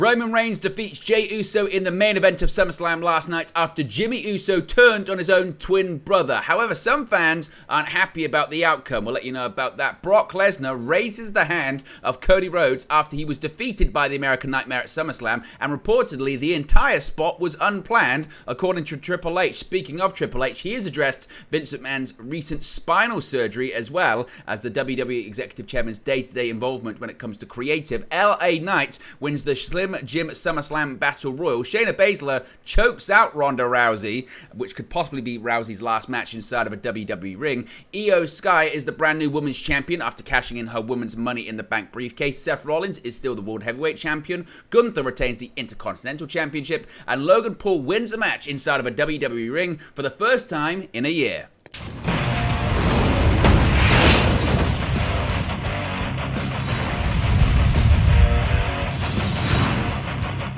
Roman Reigns defeats Jey Uso in the main event of SummerSlam last night after Jimmy Uso turned on his own twin brother. However, some fans aren't happy about the outcome. We'll let you know about that. Brock Lesnar raises the hand of Cody Rhodes after he was defeated by the American Nightmare at SummerSlam, and reportedly the entire spot was unplanned, according to Triple H. Speaking of Triple H, he has addressed Vince McMahon's recent spinal surgery as well as the WWE Executive Chairman's day-to-day involvement when it comes to creative. LA Knight wins the Slim Jim SummerSlam Battle Royal. Shayna Baszler chokes out Ronda Rousey, which could possibly be Rousey's last match inside of a WWE ring. Io Sky is the brand new women's champion after cashing in her women's Money in the Bank briefcase. Seth Rollins is still the World Heavyweight Champion. Gunther retains the Intercontinental Championship. And Logan Paul wins a match inside of a WWE ring for the first time in a year.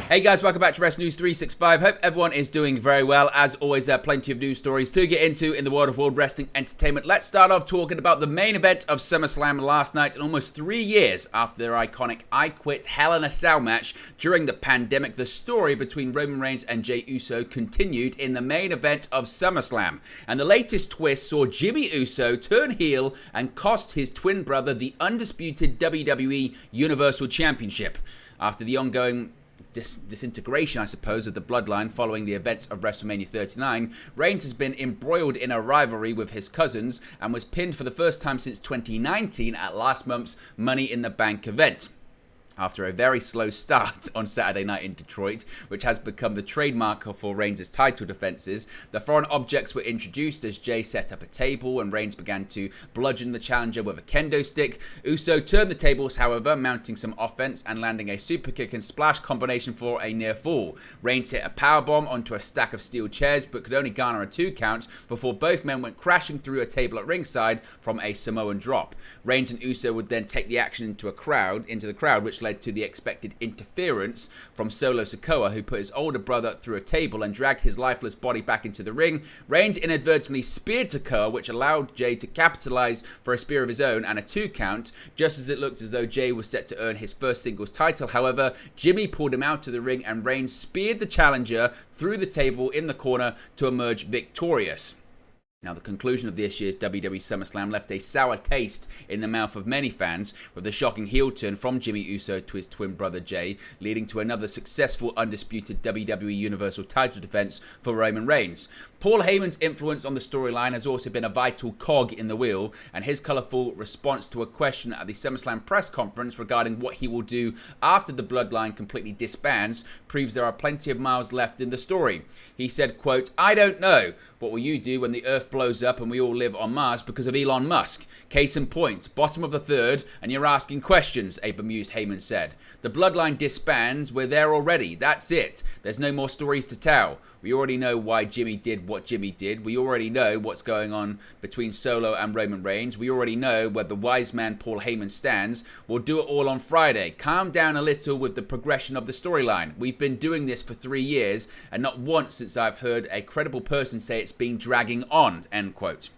Hey guys, welcome back to Wrestling News 365. Hope everyone is doing very well. As always, plenty of news stories to get into in the world of World Wrestling Entertainment. Let's start off talking about the main event of SummerSlam last night, and almost 3 years after their iconic I Quit Hell in a Cell match during the pandemic. The story between Roman Reigns and Jey Uso continued in the main event of SummerSlam. And the latest twist saw Jimmy Uso turn heel and cost his twin brother the undisputed WWE Universal Championship. After the ongoing disintegration, I suppose, of the bloodline following the events of WrestleMania 39, Reigns has been embroiled in a rivalry with his cousins and was pinned for the first time since 2019 at last month's Money in the Bank event. After a very slow start on Saturday night in Detroit, which has become the trademark for Reigns' title defenses, the foreign objects were introduced as Jey set up a table and Reigns began to bludgeon the challenger with a kendo stick. Uso turned the tables, however, mounting some offense and landing a super kick and splash combination for a near fall. Reigns hit a powerbomb onto a stack of steel chairs but could only garner a 2 count before both men went crashing through a table at ringside from a Samoan drop. Reigns and Uso would then take the action into the crowd, which led to the expected interference from Solo Sikoa, who put his older brother through a table and dragged his lifeless body back into the ring. Reigns inadvertently speared Sikoa, which allowed Jey to capitalize for a spear of his own and a 2 count, just as it looked as though Jey was set to earn his first singles title. However, Jimmy pulled him out of the ring and Reigns speared the challenger through the table in the corner to emerge victorious. Now, the conclusion of this year's WWE SummerSlam left a sour taste in the mouth of many fans, with the shocking heel turn from Jimmy Uso to his twin brother Jey, leading to another successful undisputed WWE Universal title defense for Roman Reigns. Paul Heyman's influence on the storyline has also been a vital cog in the wheel, and his colourful response to a question at the SummerSlam press conference regarding what he will do after the bloodline completely disbands proves there are plenty of miles left in the story. He said, quote, "I don't know. What will you do when the Earth blows up and we all live on Mars because of Elon Musk? Case in point, bottom of the third, and you're asking questions," a bemused Heyman said. "The bloodline disbands, we're there already, that's it. There's no more stories to tell. We already know why Jimmy did what Jimmy did. We already know what's going on between Solo and Roman Reigns. We already know where the wise man Paul Heyman stands. We'll do it all on Friday. Calm down a little with the progression of the storyline. We've been doing this for 3 years, and not once since I've heard a credible person say it's been dragging on," end quote.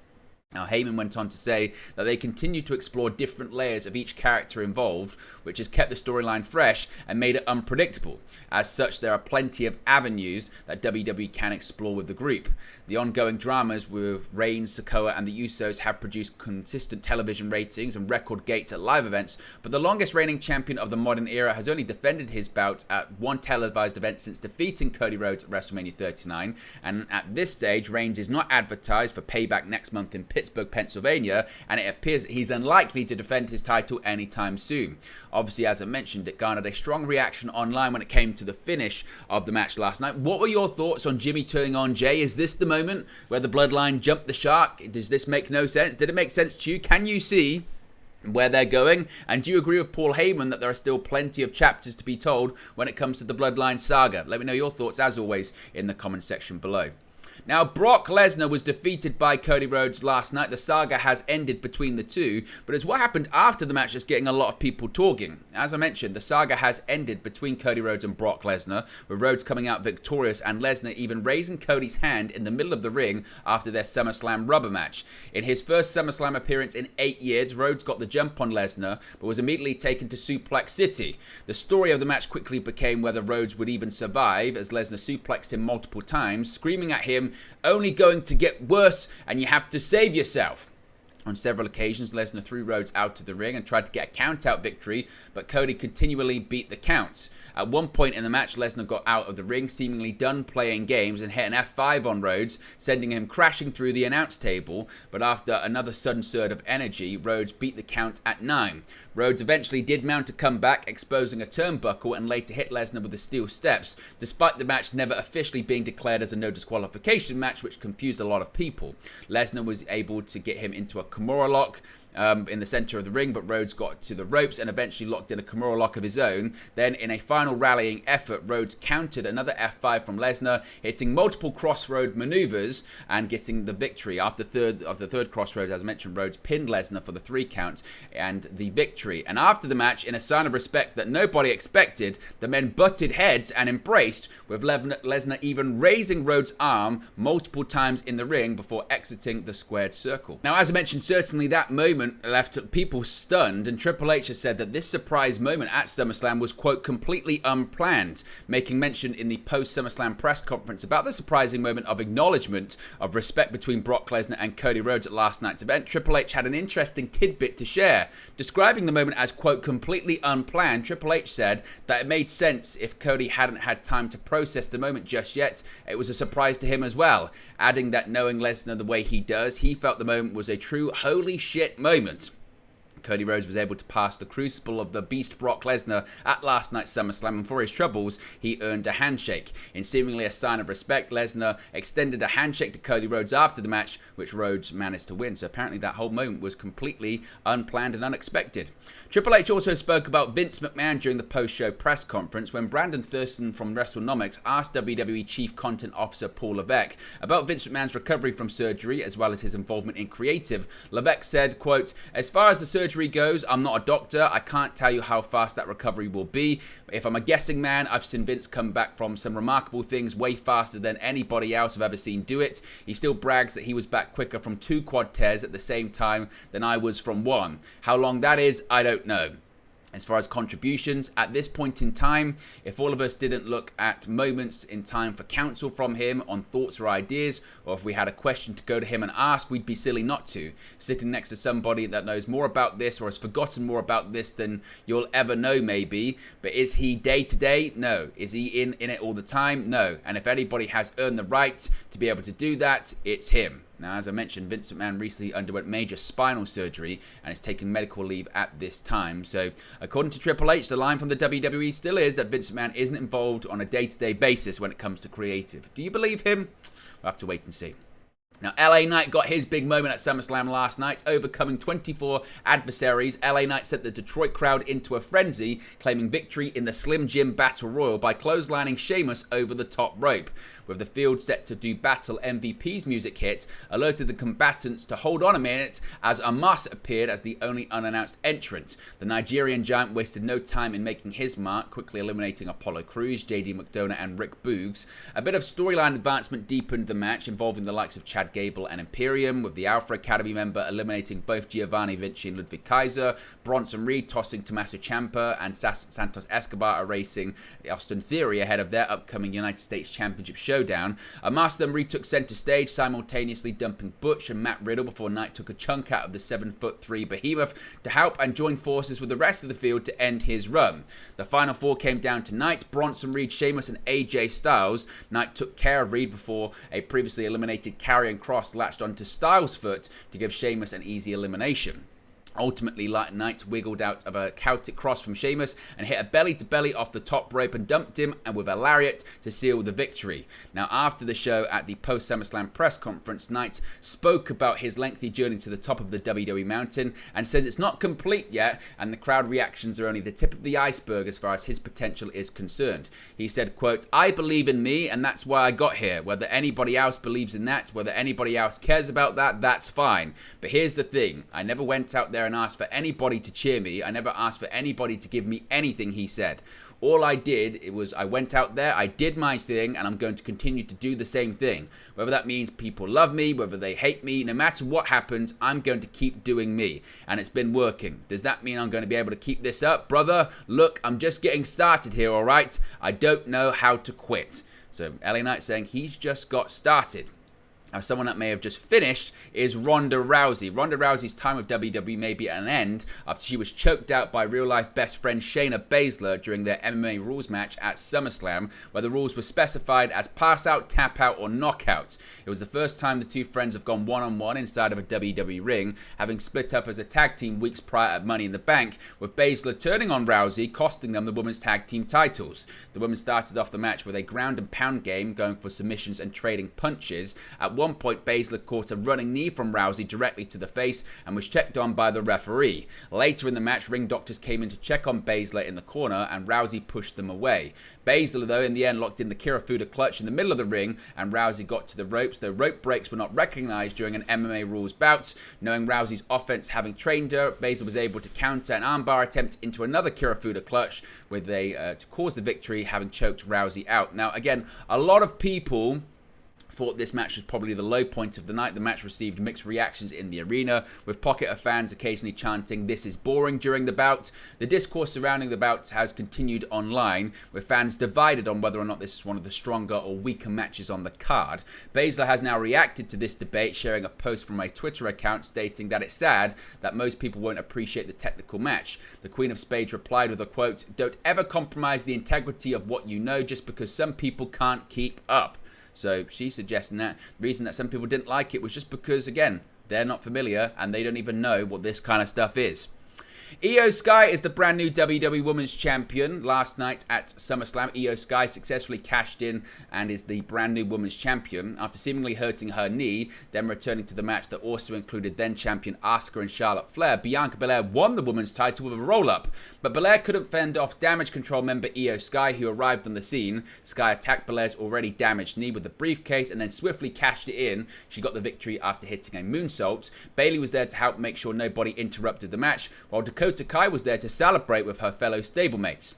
Now, Heyman went on to say that they continue to explore different layers of each character involved, which has kept the storyline fresh and made it unpredictable. As such, there are plenty of avenues that WWE can explore with the group. The ongoing dramas with Reigns, Sikoa, and the Usos have produced consistent television ratings and record gates at live events, but the longest reigning champion of the modern era has only defended his bout at one televised event since defeating Cody Rhodes at WrestleMania 39, and at this stage, Reigns is not advertised for Payback next month in Pittsburgh, Pennsylvania, and it appears that he's unlikely to defend his title anytime soon. Obviously, as I mentioned, it garnered a strong reaction online when it came to the finish of the match last night. What were your thoughts on Jimmy turning on Jey? Is this the moment where the bloodline jumped the shark? Does this make no sense? Did it make sense to you? Can you see where they're going? And do you agree with Paul Heyman that there are still plenty of chapters to be told when it comes to the bloodline saga? Let me know your thoughts, as always, in the comment section below. Now, Brock Lesnar was defeated by Cody Rhodes last night. The saga has ended between the two, but it's what happened after the match that's getting a lot of people talking. As I mentioned, the saga has ended between Cody Rhodes and Brock Lesnar, with Rhodes coming out victorious and Lesnar even raising Cody's hand in the middle of the ring after their SummerSlam rubber match. In his first SummerSlam appearance in 8 years, Rhodes got the jump on Lesnar, but was immediately taken to Suplex City. The story of the match quickly became whether Rhodes would even survive, as Lesnar suplexed him multiple times, screaming at him, "Only going to get worse and you have to save yourself." On several occasions, Lesnar threw Rhodes out of the ring and tried to get a count-out victory, but Cody continually beat the count. At one point in the match, Lesnar got out of the ring, seemingly done playing games, and hit an F5 on Rhodes, sending him crashing through the announce table, but after another sudden surge of energy, Rhodes beat the count at 9. Rhodes eventually did mount a comeback, exposing a turnbuckle, and later hit Lesnar with the steel steps, despite the match never officially being declared as a no disqualification match, which confused a lot of people. Lesnar was able to get him into a Kimura lock in the center of the ring, but Rhodes got to the ropes and eventually locked in a Kimura lock of his own. Then, in a final rallying effort, Rhodes countered another F5 from Lesnar, hitting multiple crossroad maneuvers and getting the victory. After the third crossroads, as I mentioned, Rhodes pinned Lesnar for the 3 count and the victory. And after the match, in a sign of respect that nobody expected, the men butted heads and embraced, with Lesnar even raising Rhodes' arm multiple times in the ring before exiting the squared circle. Now, as I mentioned, certainly that moment left people stunned, and Triple H has said that this surprise moment at SummerSlam was, quote, completely unplanned, making mention in the post-SummerSlam press conference about the surprising moment of acknowledgement of respect between Brock Lesnar and Cody Rhodes at last night's event. Triple H had an interesting tidbit to share. Describing the moment as, quote, completely unplanned, Triple H said that it made sense if Cody hadn't had time to process the moment just yet. It was a surprise to him as well, adding that knowing Lesnar the way he does, he felt the moment was a true holy shit moment. Cody Rhodes was able to pass the crucible of the beast Brock Lesnar at last night's SummerSlam, and for his troubles, he earned a handshake. In seemingly a sign of respect, Lesnar extended a handshake to Cody Rhodes after the match, which Rhodes managed to win. So apparently that whole moment was completely unplanned and unexpected. Triple H also spoke about Vince McMahon during the post-show press conference when Brandon Thurston from WrestleNomics asked WWE Chief Content Officer Paul Levesque about Vince McMahon's recovery from surgery as well as his involvement in creative. Levesque said, quote, "As far as the surgery goes, I'm not a doctor. I can't tell you how fast that recovery will be. If I'm a guessing man, I've seen Vince come back from some remarkable things way faster than anybody else I've ever seen do it. He still brags that he was back quicker from 2 quad tears at the same time than I was from 1. How long that is, I don't know." As far as contributions, at this point in time, if all of us didn't look at moments in time for counsel from him on thoughts or ideas, or if we had a question to go to him and ask, we'd be silly not to. Sitting next to somebody that knows more about this or has forgotten more about this than you'll ever know maybe, but is he day to day? No. Is he in it all the time? No. And if anybody has earned the right to be able to do that, it's him. Now, as I mentioned, Vince McMahon recently underwent major spinal surgery and is taking medical leave at this time. So, according to Triple H, the line from the WWE still is that Vince McMahon isn't involved on a day-to-day basis when it comes to creative. Do you believe him? We'll have to wait and see. Now, LA Knight got his big moment at SummerSlam last night, overcoming 24 adversaries. LA Knight sent the Detroit crowd into a frenzy, claiming victory in the Slim Jim Battle Royal by clotheslining Sheamus over the top rope. With the field set to do battle, MVP's music hit alerted the combatants to hold on a minute as Amos appeared as the only unannounced entrant. The Nigerian giant wasted no time in making his mark, quickly eliminating Apollo Crews, JD McDonough and Rick Boogs. A bit of storyline advancement deepened the match, involving the likes of Chad Gable and Imperium, with the Alpha Academy member eliminating both Giovanni Vinci and Ludwig Kaiser, Bronson Reed tossing Tommaso Ciampa, and Santos Escobar erasing Austin Theory ahead of their upcoming United States Championship showdown. Amos then retook center stage, simultaneously dumping Butch and Matt Riddle before Knight took a chunk out of the 7'3" behemoth to help and join forces with the rest of the field to end his run. The final 4 came down to Knight, Bronson Reed, Sheamus and AJ Styles. Knight took care of Reed before a previously eliminated Karrion Kross latched onto Styles' foot to give Sheamus an easy elimination. Ultimately, Knight wiggled out of a Celtic cross from Sheamus and hit a belly-to-belly off the top rope and dumped him and with a lariat to seal the victory. Now, after the show at the post-SummerSlam press conference, Knight spoke about his lengthy journey to the top of the WWE mountain and says it's not complete yet and the crowd reactions are only the tip of the iceberg as far as his potential is concerned. He said, quote, "I believe in me and that's why I got here. Whether anybody else believes in that, whether anybody else cares about that, that's fine. But here's the thing, I never went out there and asked for anybody to cheer me. I never asked for anybody to give me anything," he said. "All I did, I went out there, I did my thing, and I'm going to continue to do the same thing. Whether that means people love me, whether they hate me, no matter what happens, I'm going to keep doing me. And it's been working. Does that mean I'm going to be able to keep this up? Brother, look, I'm just getting started here, alright? I don't know how to quit." So LA Knight saying he's just got started. Now, someone that may have just finished is Ronda Rousey. Ronda Rousey's time with WWE may be at an end after she was choked out by real-life best friend Shayna Baszler during their MMA rules match at SummerSlam, where the rules were specified as pass-out, tap-out, or knockout. It was the first time the two friends have gone one-on-one inside of a WWE ring, having split up as a tag team weeks prior at Money in the Bank, with Baszler turning on Rousey, costing them the women's tag team titles. The women started off the match with a ground and pound game, going for submissions and trading punches. At one point, Baszler caught a running knee from Rousey directly to the face and was checked on by the referee. Later in the match, ring doctors came in to check on Baszler in the corner and Rousey pushed them away. Baszler, though, in the end locked in the Kirifuda clutch in the middle of the ring and Rousey got to the ropes, though rope breaks were not recognized during an MMA rules bout. Knowing Rousey's offense having trained her, Baszler was able to counter an armbar attempt into another Kirifuda clutch with to cause the victory, having choked Rousey out. Now, again, a lot of people thought this match was probably the low point of the night. The match received mixed reactions in the arena, with pocket of fans occasionally chanting, "This is boring," during the bout. The discourse surrounding the bout has continued online, with fans divided on whether or not this is one of the stronger or weaker matches on the card. Baszler has now reacted to this debate, sharing a post from a Twitter account stating that it's sad that most people won't appreciate the technical match. The Queen of Spades replied with a quote, "Don't ever compromise the integrity of what you know just because some people can't keep up." So she's suggesting that the reason that some people didn't like it was just because, again, they're not familiar and they don't even know what this kind of stuff is. Io Sky is the brand new WWE Women's Champion. Last night at SummerSlam, Io Sky successfully cashed in and is the brand new Women's Champion after seemingly hurting her knee, then returning to the match that also included then champion Asuka and Charlotte Flair. Bianca Belair won the women's title with a roll-up, but Belair couldn't fend off Damage Control member Io Sky, who arrived on the scene. Sky attacked Belair's already damaged knee with a briefcase and then swiftly cashed it in. She got the victory after hitting a moonsault. Bayley was there to help make sure nobody interrupted the match, while Dakota Kai was there to celebrate with her fellow stablemates.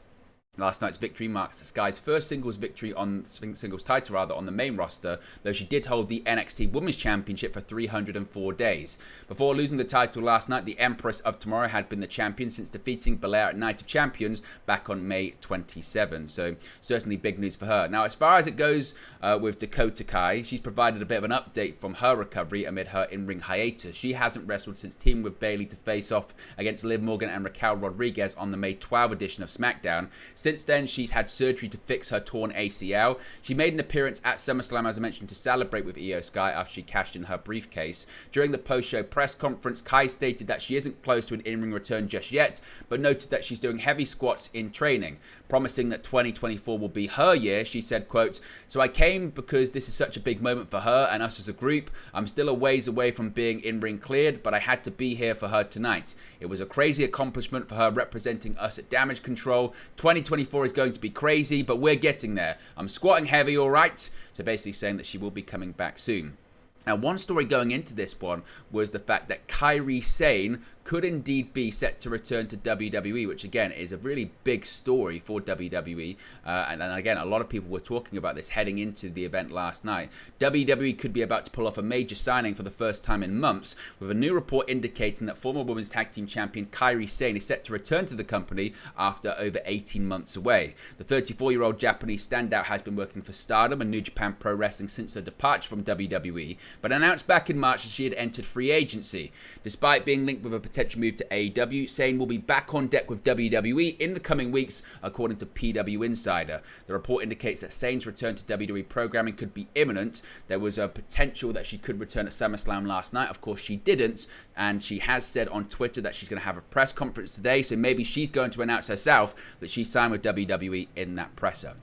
Last night's victory marks Sky's first singles victory on singles title on the main roster, though she did hold the NXT Women's Championship for 304 days. Before losing the title last night, the Empress of Tomorrow had been the champion since defeating Belair at Night of Champions back on May 27. So certainly big news for her. Now, as far as it goes with Dakota Kai, she's provided a bit of an update from her recovery amid her in-ring hiatus. She hasn't wrestled since teaming with Bayley to face off against Liv Morgan and Raquel Rodriguez on the May 12 edition of SmackDown. Since then, she's had surgery to fix her torn ACL. She made an appearance at SummerSlam, as I mentioned, to celebrate with Io Sky after she cashed in her briefcase. During the post-show press conference, Kai stated that she isn't close to an in-ring return just yet, but noted that she's doing heavy squats in training. Promising that 2024 will be her year, she said, quote, "So I came because this is such a big moment for her and us as a group. I'm still a ways away from being in-ring cleared, but I had to be here for her tonight. It was a crazy accomplishment for her representing us at Damage Control. 2024 is going to be crazy, but we're getting there. I'm squatting heavy, all right?" So basically saying that she will be coming back soon. Now, one story going into this one was the fact that Kairi Sane could indeed be set to return to WWE, which again is a really big story for WWE. And again, a lot of people were talking about this heading into the event last night. WWE could be about to pull off a major signing for the first time in months, with a new report indicating that former Women's Tag Team Champion Kairi Sane is set to return to the company after over 18 months away. The 34-year-old Japanese standout has been working for Stardom and New Japan Pro Wrestling since her departure from WWE, but announced back in March that she had entered free agency. Despite being linked with a potential move to AEW, saying will be back on deck with WWE in the coming weeks, according to PW Insider. The report indicates that Sane's return to WWE programming could be imminent. There was a potential that she could return at SummerSlam last night. Of course, she didn't, and she has said on Twitter that she's going to have a press conference today, so maybe she's going to announce herself that she signed with WWE in that presser.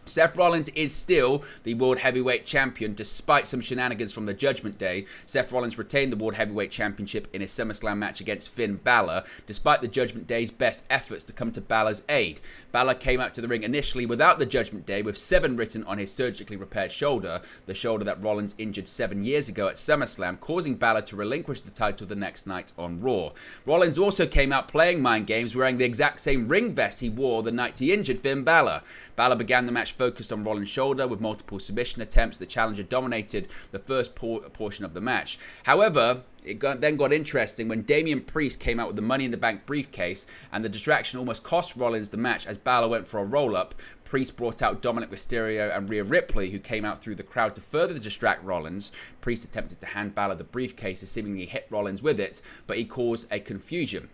Seth Rollins is still the World Heavyweight Champion despite some shenanigans from the Judgment Day. Seth Rollins retained the World Heavyweight Championship in his SummerSlam match against Finn Balor, despite the Judgment Day's best efforts to come to Balor's aid. Balor came out to the ring initially without the Judgment Day, with 7 written on his surgically repaired shoulder, the shoulder that Rollins injured 7 years ago at SummerSlam, causing Balor to relinquish the title the next night on Raw. Rollins also came out playing mind games, wearing the exact same ring vest he wore the night he injured Finn Balor. Balor began the match focused on Rollins' shoulder with multiple submission attempts. The challenger dominated the first portion of the match. However, it then got interesting when Damian Priest came out with the Money in the Bank briefcase, and the distraction almost cost Rollins the match as Balor went for a roll-up. Priest brought out Dominic Mysterio and Rhea Ripley, who came out through the crowd to further distract Rollins. Priest attempted to hand Balor the briefcase to seemingly hit Rollins with it, but he caused a confusion.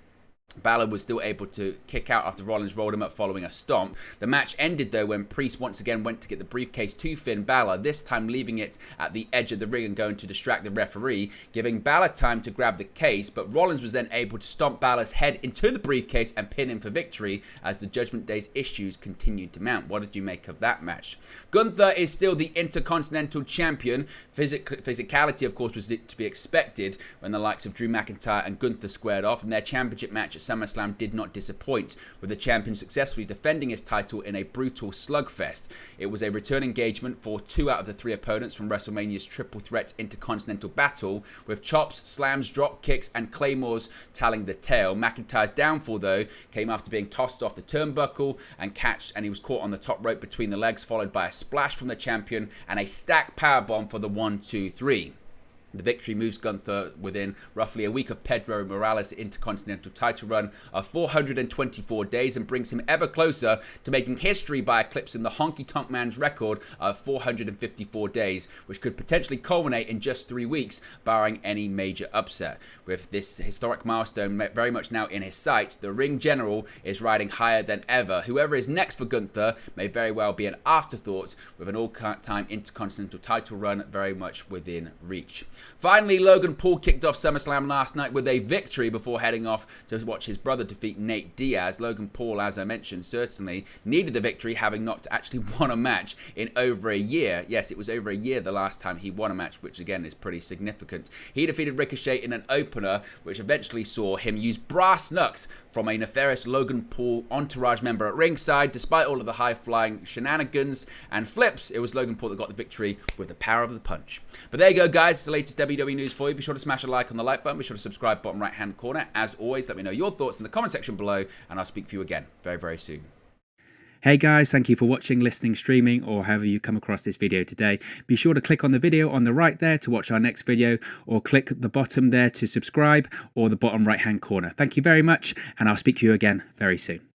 Balor was still able to kick out after Rollins rolled him up following a stomp. The match ended though when Priest once again went to get the briefcase to Finn Balor, this time leaving it at the edge of the ring and going to distract the referee, giving Balor time to grab the case, but Rollins was then able to stomp Balor's head into the briefcase and pin him for victory as the Judgment Day's issues continued to mount. What did you make of that match? Gunther is still the Intercontinental Champion. Physicality, of course, was to be expected when the likes of Drew McIntyre and Gunther squared off, and their championship match at SummerSlam did not disappoint, with the champion successfully defending his title in a brutal slugfest. It was a return engagement for 2 out of the 3 opponents from WrestleMania's triple threat Intercontinental battle, with chops, slams, drop kicks, and claymores telling the tale. McIntyre's downfall, though, came after being tossed off the turnbuckle and he was caught on the top rope between the legs, followed by a splash from the champion and a stacked powerbomb for the 1-2-3. The victory moves Gunther within roughly a week of Pedro Morales' Intercontinental title run of 424 days and brings him ever closer to making history by eclipsing the Honky Tonk Man's record of 454 days, which could potentially culminate in just 3 weeks, barring any major upset. With this historic milestone very much now in his sight, the ring general is riding higher than ever. Whoever is next for Gunther may very well be an afterthought, with an all-time Intercontinental title run very much within reach. Finally, Logan Paul kicked off SummerSlam last night with a victory before heading off to watch his brother defeat Nate Diaz. Logan Paul, as I mentioned, certainly needed the victory, having not actually won a match in over a year. Yes, it was over a year the last time he won a match, which again is pretty significant. He defeated Ricochet in an opener, which eventually saw him use brass knucks from a nefarious Logan Paul entourage member at ringside. Despite all of the high-flying shenanigans and flips, it was Logan Paul that got the victory with the power of the punch. But there you go, guys. It's the latest WWE news for you. Be sure to smash a like on the like button. Be sure to subscribe bottom right hand corner. As always, let me know your thoughts in the comment section below, and I'll speak to you again very, very soon. Hey guys, thank you for watching, listening, streaming, or however you come across this video today. Be sure to click on the video on the right there to watch our next video, or click the bottom there to subscribe, or the bottom right hand corner. Thank you very much, and I'll speak to you again very soon.